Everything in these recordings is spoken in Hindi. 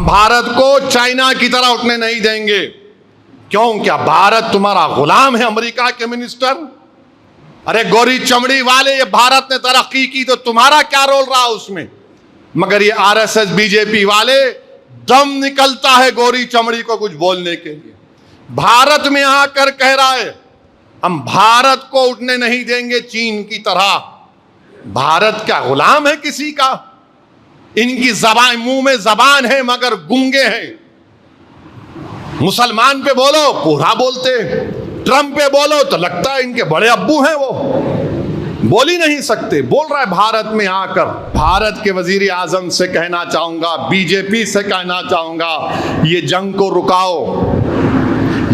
भारत को चाइना की तरह उठने नहीं देंगे। क्यों? क्या भारत तुम्हारा गुलाम है? अमेरिका के मिनिस्टर, अरे गोरी चमड़ी वाले, ये भारत ने तरक्की की तो तुम्हारा क्या रोल रहा उसमें? मगर ये आरएसएस बीजेपी वाले, दम निकलता है गोरी चमड़ी को कुछ बोलने के लिए। भारत में आकर कह रहा है हम भारत को उठने नहीं देंगे चीन की तरह। भारत क्या गुलाम है किसी का? इनकी जबान, मुंह में जबान है मगर गूंगे हैं। मुसलमान पे बोलो पूरा बोलते, ट्रंप पे बोलो तो लगता है इनके बड़े अब्बू हैं, वो बोल ही नहीं सकते। बोल रहा है भारत में आकर। भारत के वजीर आजम से कहना चाहूंगा, बीजेपी से कहना चाहूंगा, ये जंग को रुकाओ।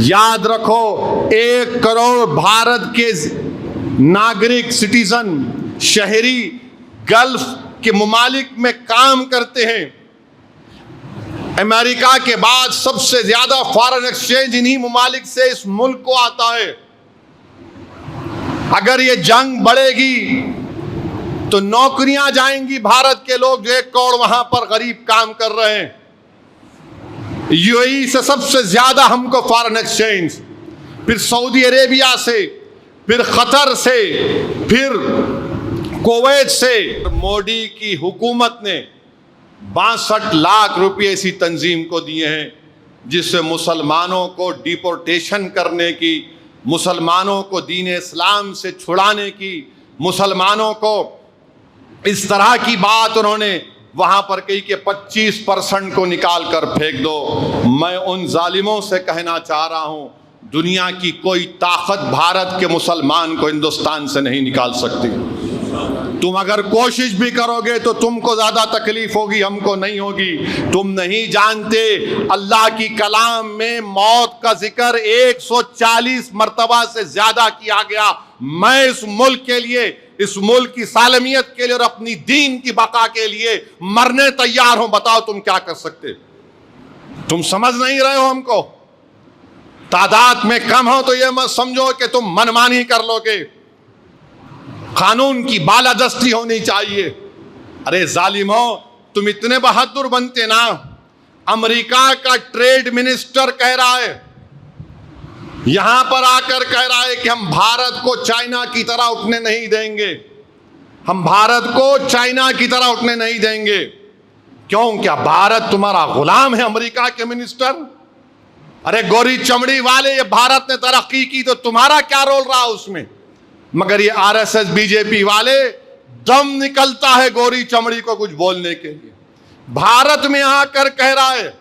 याद रखो 1 करोड़ भारत के नागरिक, सिटीजन, शहरी गल्फ के मुमालिक में काम करते हैं। अमेरिका के बाद सबसे ज्यादा फॉरेन एक्सचेंज इन्हीं मुमालिक से इस मुल्क को आता है। अगर ये जंग बढ़ेगी तो नौकरियां जाएंगी। भारत के लोग जो 1 करोड़ वहां पर गरीब काम कर रहे हैं, यूएई से सबसे ज्यादा हमको फॉरेन एक्सचेंज, फिर सऊदी अरेबिया से, फिर कतर से, फिर कुवैत से। मोदी की हुकूमत ने 62 लाख रुपए इसी तंजीम को दिए हैं जिससे मुसलमानों को डिपोर्टेशन करने की, मुसलमानों को दीन इस्लाम से छुड़ाने की, मुसलमानों को इस तरह की बात उन्होंने वहां पर कही कि 25% को निकाल कर फेंक दो। मैं उन जालिमों से कहना चाह रहा हूं, दुनिया की कोई ताकत भारत के मुसलमान को हिंदुस्तान से नहीं निकाल सकती। तुम अगर कोशिश भी करोगे तो तुमको ज्यादा तकलीफ होगी, हमको नहीं होगी। तुम नहीं जानते अल्लाह की कलाम में मौत का जिक्र 140 मर्तबा से ज्यादा किया गया। मैं इस मुल्क के लिए, इस मुल्क की सालमियत के लिए और अपनी दीन की बका के लिए मरने तैयार हूं। बताओ तुम क्या कर सकते? तुम समझ नहीं रहे हो हमको। तादाद में कम हो तो यह मत समझो कि तुम मनमानी कर लोगे। कानून की बालादस्ती होनी चाहिए। अरे जालिमों, तुम इतने बहादुर बनते ना। अमेरिका का ट्रेड मिनिस्टर कह रहा है, यहां पर आकर कह रहा है कि हम भारत को चाइना की तरह उठने नहीं देंगे। हम भारत को चाइना की तरह उठने नहीं देंगे। क्यों? क्या भारत तुम्हारा गुलाम है? अमेरिका के मिनिस्टर, अरे गोरी चमड़ी वाले, ये भारत ने तरक्की की तो तुम्हारा क्या रोल रहा उसमें? मगर ये आरएसएस बीजेपी वाले, दम निकलता है गोरी चमड़ी को कुछ बोलने के लिए। भारत में आकर कह रहा है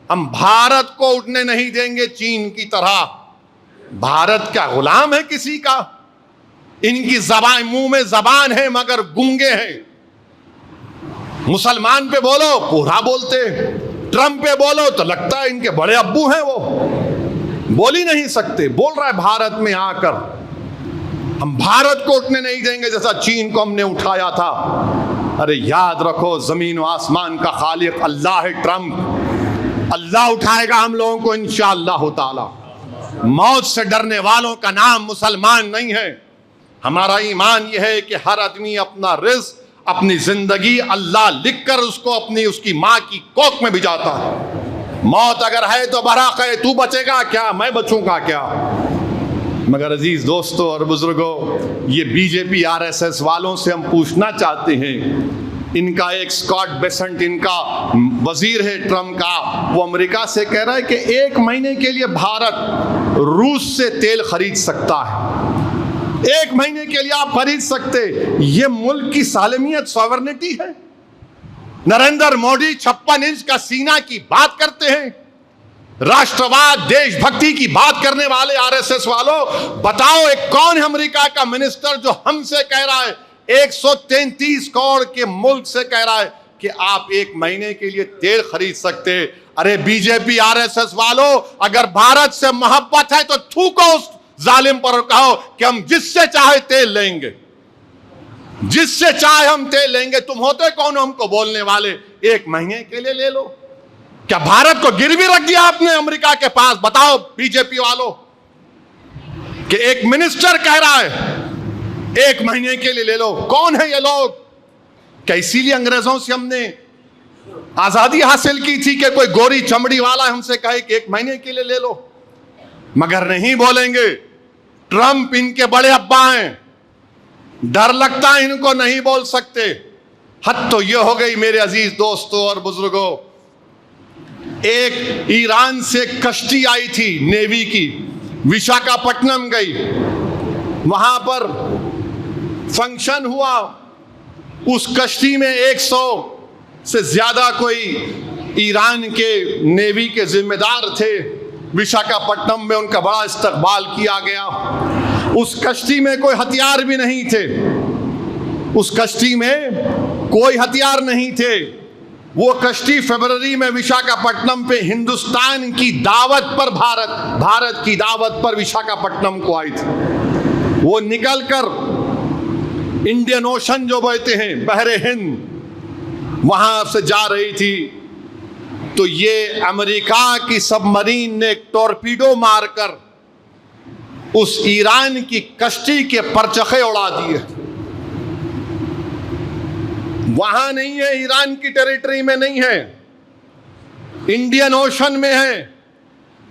हम भारत को उठने नहीं देंगे चीन की तरह। भारत क्या गुलाम है किसी का? इनकी जबान, मुंह में जबान है मगर गूंगे हैं। मुसलमान पे बोलो पूरा बोलते, ट्रंप पे बोलो तो लगता है इनके बड़े अब्बू हैं, वो बोल ही नहीं सकते। बोल रहा है भारत में आकर हम भारत को उठने नहीं देंगे जैसा चीन को हमने उठाया था। अरे याद रखो, जमीन और आसमान का खालिक अल्लाह है। ट्रंप, अल्लाह उठाएगा हम लोगों को इंशाअल्लाह ताला। मौत से डरने वालों का नाम मुसलमान नहीं है। हमारा ईमान यह है कि हर आदमी अपना रिज़्क, अपनी जिंदगी अल्लाह लिखकर उसको अपनी, उसकी माँ की कोख में भिजाता है। मौत अगर है तो बराक है, तू बचेगा क्या, मैं बचूंगा क्या? मगर अजीज दोस्तों और बुजुर्गों, ये बीजेपी आरएसएस वालों से हम पूछना चाहते हैं। इनका एक स्कॉट बेसेंट, इनका वजीर है ट्रंप का, वो अमेरिका से कह रहा है कि 1 महीने के लिए भारत रूस से तेल खरीद सकता है। 1 महीने के लिए आप खरीद सकते। ये मुल्क की सालमियत, सॉवरेनिटी है। नरेंद्र मोदी 56 इंच का सीना की बात करते हैं। राष्ट्रवाद, देशभक्ति की बात करने वाले आरएसएस वालों, बताओ एक कौन है अमेरिका का मिनिस्टर जो हमसे कह रहा है, 133 करोड़ के मुल्क से कह रहा है कि आप 1 महीने के लिए तेल खरीद सकते? अरे बीजेपी आरएसएस वालों, अगर भारत से मोहब्बत है तो थूको उस जालिम पर, कहो कि हम जिससे चाहे तेल लेंगे, जिससे चाहे हम तेल लेंगे। तुम होते कौन हमको बोलने वाले? 1 महीने के लिए ले लो। क्या भारत को गिरवी रख दिया आपने अमेरिका के पास? बताओ बीजेपी वालों, कि एक मिनिस्टर कह रहा है 1 महीने के लिए ले लो। कौन है ये लोग? क्या इसीलिए अंग्रेजों से हमने आजादी हासिल की थी कि कोई गोरी चमड़ी वाला हमसे कहे कि 1 महीने के लिए ले लो, मगर नहीं बोलेंगे। ट्रंप इनके बड़े अब्बा हैं, डर लगता है इनको, नहीं बोल सकते। हद तो यह हो गई मेरे अजीज दोस्तों और बुजुर्गों, एक ईरान से कश्ती आई थी नेवी की, विशाखापट्टनम गई, वहां पर फंक्शन हुआ। उस कश्ती में 100 से ज्यादा कोई ईरान के नेवी के जिम्मेदार थे। विशाखापट्टनम में उनका बड़ा इस्तकबाल किया गया। उस कश्ती में कोई हथियार भी नहीं थे, उस कश्ती में कोई हथियार नहीं थे। वो कश्ती फरवरी में विशाखापट्टनम पे हिंदुस्तान की दावत पर, भारत की दावत पर विशाखापट्टनम को आई थी। वो निकलकर इंडियन ओशन जो बहते हैं, बहरे हिंद, वहां से जा रही थी। तो ये अमेरिका की सबमरीन ने एक टॉर्पीडो मारकर उस ईरान की कश्ती के परचखे उड़ा दिए। वहां नहीं है, ईरान की टेरिटरी में नहीं है, इंडियन ओशन में है।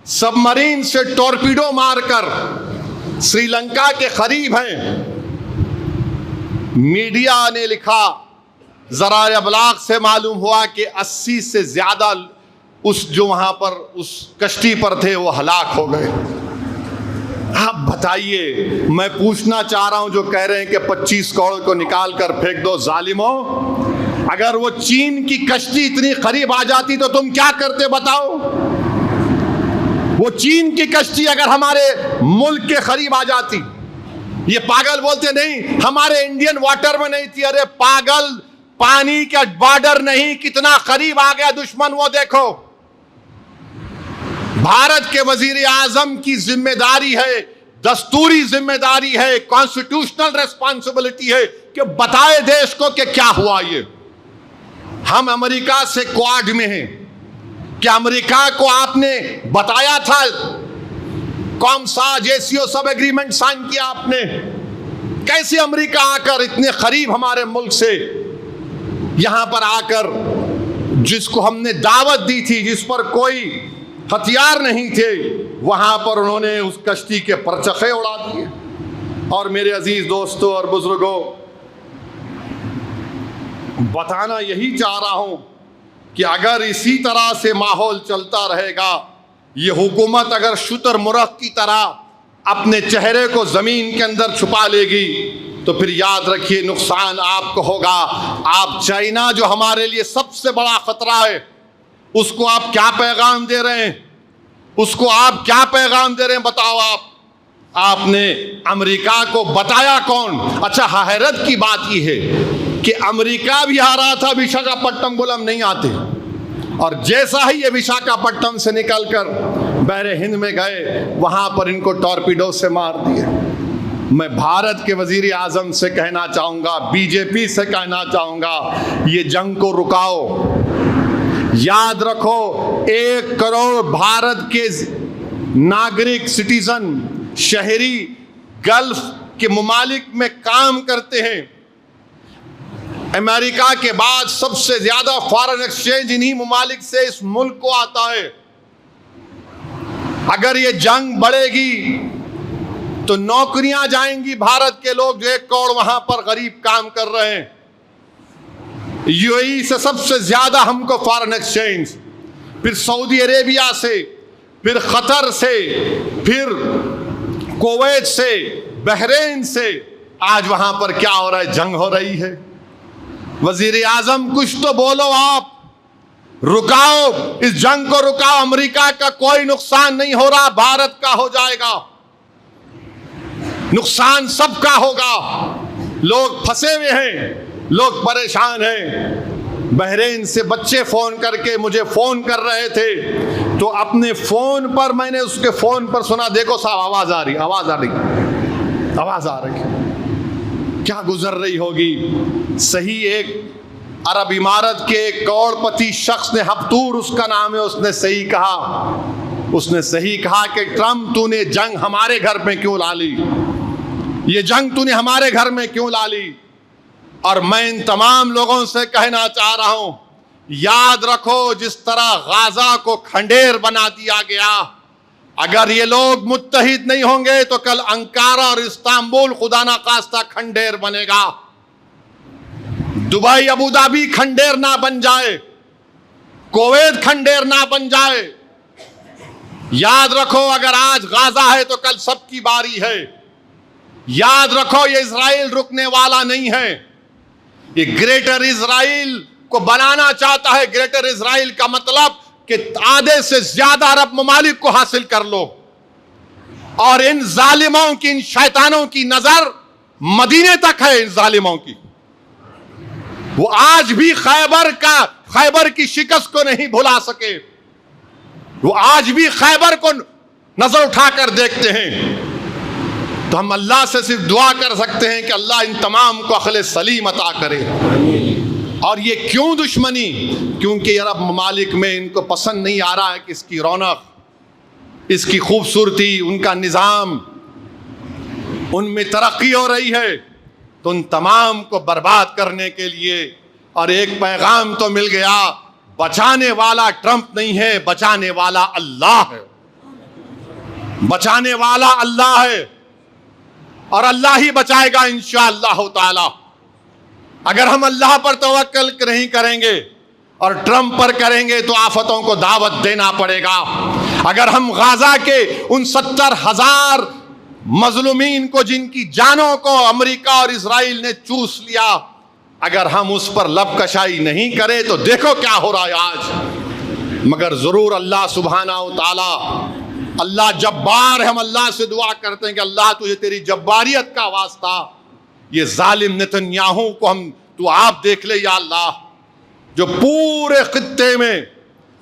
सबमरीन से टॉर्पीडो मारकर श्रीलंका के करीब हैं। मीडिया ने लिखा, जरा अबलाग से मालूम हुआ कि 80 से ज्यादा उस जो वहां पर उस कश्ती पर थे वो हलाक हो गए। आप बताइए, मैं पूछना चाह रहा हूं जो कह रहे हैं कि 25 करोड़ को निकाल कर फेंक दो जालिमों, अगर वो चीन की कश्ती इतनी करीब आ जाती तो तुम क्या करते बताओ? वो चीन की कश्ती अगर हमारे मुल्क के करीब आ जाती, ये पागल बोलते नहीं हमारे इंडियन वाटर में नहीं थी। अरे पागल, पानी का बॉर्डर नहीं, कितना करीब आ गया दुश्मन वो देखो। भारत के वजीर आजम की जिम्मेदारी है, दस्तूरी जिम्मेदारी है, कॉन्स्टिट्यूशनल रेस्पॉन्सिबिलिटी है कि बताए देश को कि क्या हुआ। ये हम अमेरिका से क्वाड में हैं, क्या अमेरिका को आपने बताया था? कौन सा जेसीओ सब एग्रीमेंट साइन किया आपने? कैसे अमेरिका आकर इतने करीब हमारे मुल्क से यहां पर आकर, जिसको हमने दावत दी थी, जिस पर कोई हथियार नहीं थे, वहां पर उन्होंने उस कश्ती के परचखे उड़ा दिए। और मेरे अजीज दोस्तों और बुजुर्गों, बताना यही चाह रहा हूं कि अगर इसी तरह से माहौल चलता रहेगा, ये हुकूमत अगर शुतुरमुर्ग की तरह अपने चेहरे को जमीन के अंदर छुपा लेगी, तो फिर याद रखिए नुकसान आपको होगा। आप चाइना जो हमारे लिए सबसे बड़ा खतरा है, उसको आप क्या पैगाम दे रहे हैं? उसको आप क्या पैगाम दे रहे हैं बताओ आप? आपने अमेरिका को बताया कौन? अच्छा, हैरत की बात यह है कि अमेरिका भी आ रहा था विशाखापट्टनम, बोला हम नहीं आते। और जैसा ही ये विशाखापट्टनम से निकलकर बहरे हिंद में गए, वहां पर इनको टॉर्पीडो से मार दिए। मैं भारत के वजीर आजम से कहना चाहूंगा, बीजेपी से कहना चाहूंगा, ये जंग को रुकाओ। याद रखो, 1 करोड़ भारत के नागरिक, सिटीजन, शहरी गल्फ के मुमालिक में काम करते हैं। अमेरिका के बाद सबसे ज्यादा फॉरेन एक्सचेंज इन्हीं मुमालिक से इस मुल्क को आता है। अगर ये जंग बढ़ेगी तो नौकरियां जाएंगी। भारत के लोग जो 1 करोड़ वहां पर गरीब काम कर रहे हैं, यूएई से सबसे ज्यादा हमको फॉरेन एक्सचेंज, फिर सऊदी अरेबिया से, फिर कतर से, फिर कुवैत से, बहरीन से। आज वहां पर क्या हो रहा है? जंग हो रही है। वजीर आजम कुछ तो बोलो आप, रुकाओ इस जंग को, रुकाओ। अमेरिका का कोई नुकसान नहीं हो रहा, भारत का हो जाएगा। नुकसान सबका होगा। लोग फंसे हुए हैं, लोग परेशान हैं। बहरीन से बच्चे फोन करके मुझे फोन कर रहे थे, तो अपने फोन पर मैंने उसके फोन पर सुना, देखो साहब आवाज आ रही, आवाज आ रही, आवाज आ रही। क्या गुजर रही होगी। सही एक अरब इमारत के एक करोड़पति शख्स ने, हफ्तूर उसका नाम है, उसने सही कहा। उसने सही कहा कि ट्रंप तूने जंग हमारे घर में क्यों ला ली? ये जंग तूने हमारे घर में क्यों ला ली? और मैं इन तमाम लोगों से कहना चाह रहा हूं, याद रखो, जिस तरह गाजा को खंडेर बना दिया गया, अगर ये लोग मुत्तहिद नहीं होंगे तो कल अंकारा और इस्तांबुल खुदा ना खास्ता खंडेर बनेगा। दुबई अबू धाबी खंडेर ना बन जाए, कुवैत खंडेर ना बन जाए। याद रखो, अगर आज गाजा है तो कल सबकी बारी है। याद रखो, ये इजराइल रुकने वाला नहीं है। ये ग्रेटर इजराइल को बनाना चाहता है। ग्रेटर इजराइल का मतलब कि आधे से ज्यादा अरब ममालिक को हासिल कर लो, और इन जालिमों की, इन शैतानों की नजर मदीने तक है। इन जालिमों की, वो आज भी खैबर की शिकस्त को नहीं भुला सके। वो आज भी खैबर को नजर उठाकर देखते हैं। तो हम अल्लाह से सिर्फ दुआ कर सकते हैं कि अल्लाह इन तमाम को अक्ल सलीम अता करे। और ये क्यों दुश्मनी? क्योंकि अरब ममालिक में इनको पसंद नहीं आ रहा है कि इसकी रौनक, इसकी खूबसूरती, उनका निज़ाम, उनमें तरक्की हो रही है। तो उन तमाम को बर्बाद करने के लिए, और एक पैगाम तो मिल गया, बचाने वाला ट्रंप नहीं है, बचाने वाला अल्लाह है। बचाने वाला अल्लाह है, और अल्लाह ही बचाएगा इंशाअल्लाह ताला। अगर हम अल्लाह पर तवक्कल नहीं करेंगे और ट्रंप पर करेंगे तो आफतों को दावत देना पड़ेगा। अगर हम गाजा के उन 70,000 मजलूमीन को, जिनकी जानों को अमेरिका और इजराइल ने चूस लिया, अगर हम उस पर लबकशाई नहीं करें तो देखो क्या हो रहा है आज। मगर जरूर अल्लाह सुब्हाना व ताला, अल्लाह जब्बार है। हम अल्लाह से दुआ करते हैं कि अल्लाह तुझे तेरी जब्बारियत का वास्ता, ये जालिम नेतन्याहू को तू आप देख ले या अल्लाह, जो पूरे खित्ते में,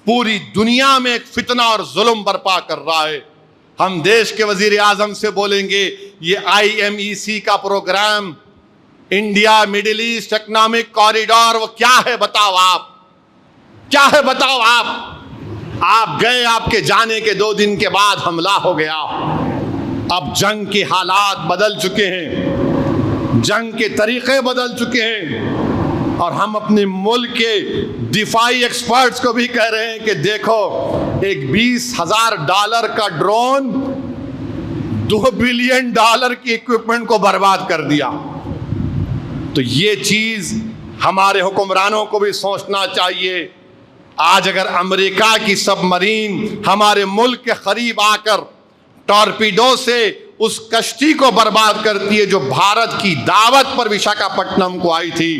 पूरी दुनिया में एक फितना और जुल्म बर्पा कर रहा है। हम देश के वजीर आजम से बोलेंगे, ये IMEC का programme, India Middle East economic corridor, वो क्या है बताओ आप, क्या है बताओ आप गए, आपके जाने के 2 दिन के बाद हमला हो गया। अब जंग के हालात बदल चुके हैं, जंग के तरीके बदल चुके हैं, और हम अपने मुल्क के दिफाई एक्सपर्ट्स को भी कह रहे हैं कि देखो, एक $20,000 का ड्रोन $2 बिलियन की इक्विपमेंट को बर्बाद कर दिया। तो ये चीज हमारे हुक्मरानों को भी सोचना चाहिए। आज अगर अमेरिका की सबमरीन हमारे मुल्क के करीब आकर टॉर्पीडो से उस कश्ती को बर्बाद करती है जो भारत की दावत पर विशाखापट्टनम को आई थी,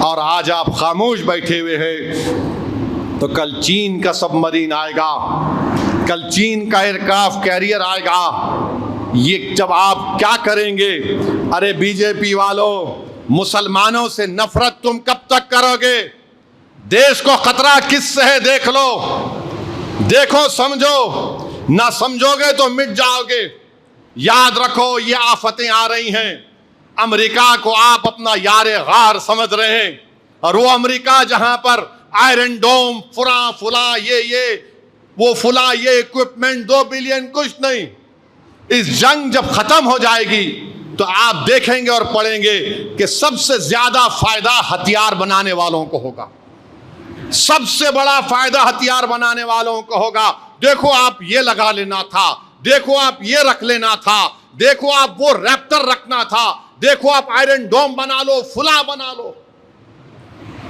और आज आप खामोश बैठे हुए हैं, तो कल चीन का सबमरीन आएगा, कल चीन का एयरक्राफ्ट कैरियर आएगा। ये जब आप क्या करेंगे? अरे बीजेपी वालों, मुसलमानों से नफरत तुम कब तक करोगे? देश को खतरा किससे है देख लो, देखो, समझो। ना समझोगे तो मिट जाओगे। याद रखो, ये आफतें आ रही हैं। अमेरिका को आप अपना यारे गार समझ रहे हैं, और वो अमेरिका जहां पर आयरन डोम, फुला ये इक्विपमेंट, 2 बिलियन कुछ नहीं। इस जंग जब खत्म हो जाएगी तो आप देखेंगे और पढ़ेंगे कि सबसे ज्यादा फायदा हथियार बनाने वालों को होगा। सबसे बड़ा फायदा हथियार बनाने वालों को होगा। देखो, आप ये लगा लेना था, देखो आप ये रख लेना था, देखो आप वो रैप्टर रखना था, देखो आप आयरन डोम बना लो, फुला बना लो।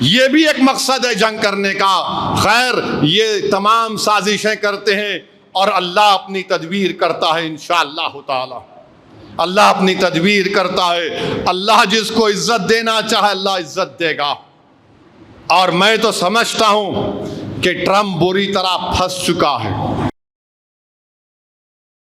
ये भी एक मकसद है जंग करने का। खैर, ये तमाम साजिशें करते हैं, और अल्लाह अपनी तदबीर करता है इंशाअल्लाह ताला। अल्लाह अपनी तदबीर करता है। अल्लाह जिसको इज्जत देना चाहे अल्लाह इज्जत देगा। और मैं तो समझता हूं कि ट्रंप बुरी तरह फंस चुका है।